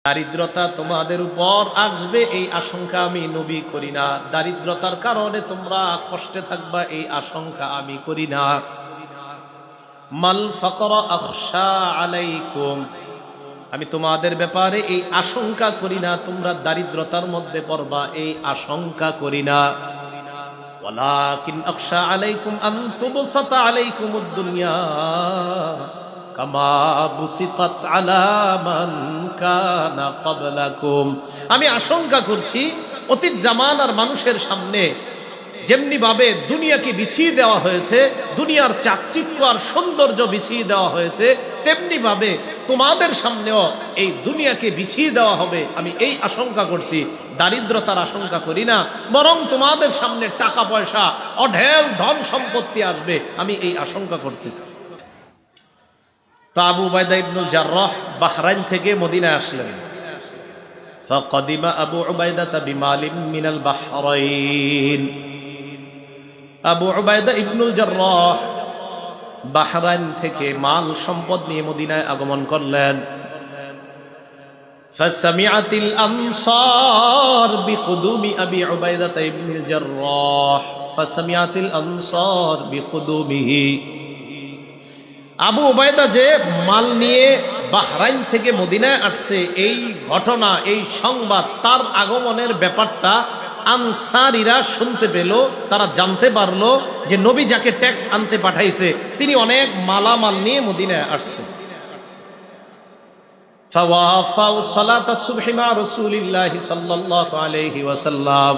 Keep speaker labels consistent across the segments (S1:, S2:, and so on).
S1: দারিদ্রতা তোমাদের উপর আসবে এই আশঙ্কা আমি নবী করি না। দারিদ্রতার কারণে তোমরা কষ্টে থাকবা এই আশঙ্কা আমি করি না। মাল ফাকরা আখশা আলাইকুম, আমি তোমাদের ব্যাপারে এই আশঙ্কা করি না তোমরা দারিদ্রতার মধ্যে পড়বা, এই আশঙ্কা করি না। ওয়ালাকিন আখশা আলাইকুম আন তুবসাতা আলাইকুমুদ দুনিয়া কামা বুসিতাত আলা মান কানা ক্বাবলাকুম, আমি আশঙ্কা করছি অতীত জামানার মানুষের সামনে যেমনি ভাবে দুনিয়াকে বিছিয়ে দেওয়া হয়েছে, দুনিয়ার চাকচিক্য আর সৌন্দর্য বিছিয়ে দেওয়া হয়েছে, তেমনি ভাবে তোমাদের সামনেও এই দুনিয়াকে বিছিয়ে দেওয়া হবে। আমি এই আশঙ্কা করছি, দারিদ্রতার আশঙ্কা করি না, বরং তোমাদের সামনে টাকা পয়সা অঢেল ধন সম্পত্তি আসবে, আমি এই আশঙ্কা করতেছি। তো আবু উবাইদা ইবনুল জাররাহ বাহরাইন থেকে মদিনায় আসলেন। ফাকাদিমা আবু উবাইদা বিমালিম মিনাল বাহরাইন, আবু উবাইদা ইবনুল জাররাহ বাহরাইন থেকে মাল সম্পদ নিয়ে মদিনায় আগমন করলেন। ফাসামিআতিল আনসার বিকুদুমি আবি উবাইদা ইবনুল জাররাহ, ফাসামিআতিল আনসার বিকুদুমিহি, আবু উবাইদা যে মাল নিয়ে বাহরাইন থেকে মদিনায় আসছে, এই ঘটনা, এই সংবাদ, তার আগমনের ব্যাপারটা আনসারীরা শুনতে পেল, তারা জানতে পারলো যে নবী যাকে ট্যাক্স আনতে পাঠাইছে তিনি অনেক মালামাল নিয়ে মদিনায় আসছে। ফাওয়াফাউ সালাতাস সুবহি মা রাসূলিল্লাহি সাল্লাল্লাহু আলাইহি ওয়াসাল্লাম,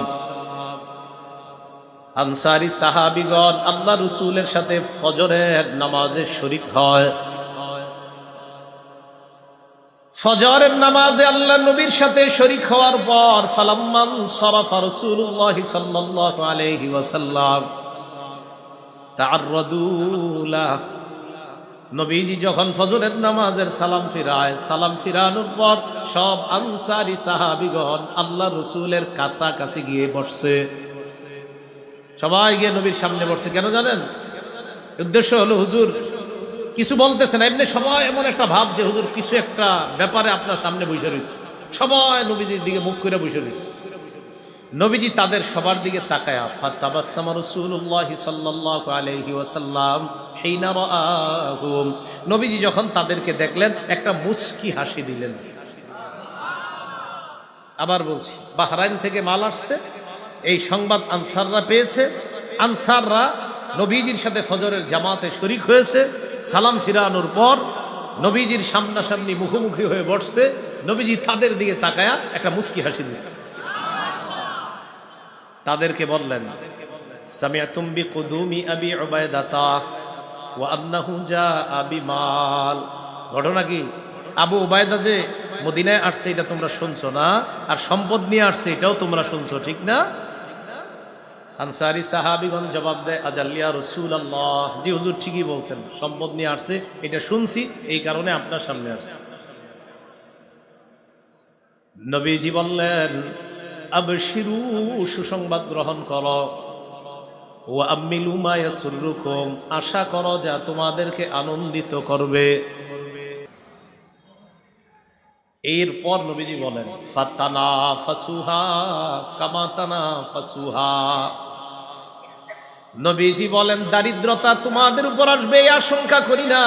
S1: আনসারী সাহাবীগণ আল্লাহ রাসূলের সাথে ফজরের নামাজে শরীক হয়। ফজরের নামাজে আল্লাহ নবীর সাথে শরীক হওয়ার পর ফালাম্মান সারাফা রাসূলুল্লাহ সাল্লাল্লাহু আলাইহি ওয়াসাল্লাম তাআররাদু লা, নবীজি যখন ফজরের নামাজের সালাম ফিরায়, সালাম ফিরানোর পর সব আনসারী সাহাবীগণ আল্লাহ রাসূলের কাছাকাছি গিয়ে বসছে। সবাই গিয়ে নবীর সামনে বসছে। কেন জানেন? উদ্দেশ্য হলো হুজুর কিছু বলতেছেন, এমনি সবাই এমন একটা ভাব যে হুজুর কিছু একটা ব্যাপারে আপনার সামনে বসে রয়েছে, সবাই নবীজির দিকে মুখ করে বসে রয়েছে। নবীজি তাদের সবার দিকে তাকায়া ফাতাবাসসামা রাসূলুল্লাহ সাল্লাল্লাহু আলাইহি ওয়াসাল্লাম হিনা রাআহুম, নবীজি যখন তাদেরকে দেখলেন একটা মুচকি হাসি দিলেন। আবার বলছি, বাহরাইন থেকে মাল আসছে, এই সংবাদ আনসাররা পেয়েছে, আনসাররা নবীজির সাথে ফজরের জামাতে শরীক হয়েছে। সালাম ফিরানোর পর নবীজির সামনাসামনি মুখোমুখি হয়ে বসছে, নবীজি তাদের দিকে তাকায়া একটা মুস্কি হাসি দিচ্ছে। তাদেরকে বললেন, সামিআতুম বিকুদুমি আবি উবাইদাতা ওয়া আন্নাহু জাআ বিমাল, ঘটনা কি? আবু উবাইদা যে মদিনায় আসছে এটা তোমরা শুনছো না, আর সম্পদ নিয়ে আসছে এটাও তোমরা শুনছো, ঠিক না? আনসারী সাহাবীগণ জবাব দেয়, আজাল্লিয়া রাসূলুল্লাহ, জি হুজুর ঠিকই বলছেন, সম্পদ নিয়ে আসছে এটা শুনছি, এই কারণে আপনার সামনে আসছে। নবীজি বললেন, আবশিরু, সুসংবাদ গ্রহণ করো, ওয়া আমিলু মা ইয়াসুররুকুম, আশা করো যা তোমাদেরকে আনন্দিত করবে। এরপর নবীজি বলেন, ফাতানাফাসুহা কামা তানাফাসুহা, নবীজি বলেন দারিদ্রতা তোমাদের উপর আসবে এই আশঙ্কা করি না,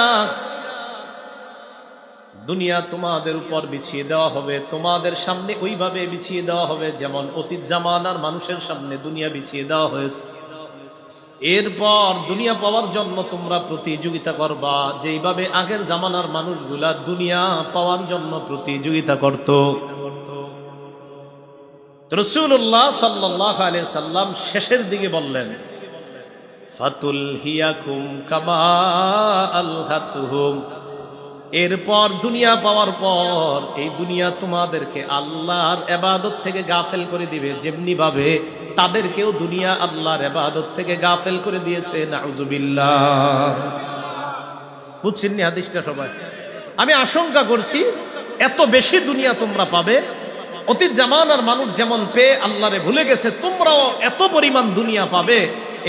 S1: দুনিয়া তোমাদের উপর বিছিয়ে দেওয়া হবে, তোমাদের সামনে ওইভাবে বিছিয়ে দেওয়া হবে যেমন অতীত জামানার মানুষের সামনে দুনিয়া বিছিয়ে দেওয়া হয়েছে। এরপর দুনিয়া পাওয়ার জন্য তোমরা প্রতিযোগিতা করবা, যেইভাবে আগের জামানার মানুষগুলা দুনিয়া পাওয়ার জন্য প্রতিযোগিতা করত। রাসূলুল্লাহ সাল্লাল্লাহু আলাইহি সাল্লাম শেষের দিকে বললেন, ফাতুলহিয়াকুম কামা আলহাতুহুম, এরপর দুনিয়া পাওয়ার পর এই দুনিয়া তোমাদেরকে আল্লাহর ইবাদত থেকে গাফেল করে দিবে, যেমনি ভাবে তাদেরকেও দুনিয়া আল্লাহর ইবাদত থেকে গাফেল করে দিয়েছে। নাউযুবিল্লাহ। বুঝছেন নি হাদিসটা সবাই? আমি আশঙ্কা করছি এত বেশি দুনিয়া তোমরা পাবে, অতীত জামানার মানুষ যেমন পেয়ে আল্লাহরে ভুলে গেছে, তোমরাও এত পরিমাণ দুনিয়া পাবে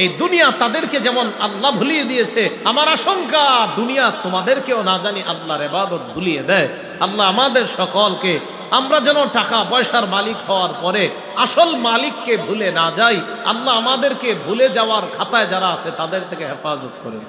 S1: এই দুনিয়া তাদেরকে যেমন আল্লাহ ভুলিয়ে দিয়েছে, আমার আশঙ্কা দুনিয়া তোমাদেরকেও না জানি আল্লাহর ইবাদত ভুলিয়ে দেয়। আল্লাহ আমাদের সকলকে, আমরা যেন টাকা পয়সার মালিক হওয়ার পরে আসল মালিককে ভুলে না যাই। আল্লাহ আমাদেরকে ভুলে যাওয়ার খাতায় যারা আছে তাদের থেকে হেফাজত করেন।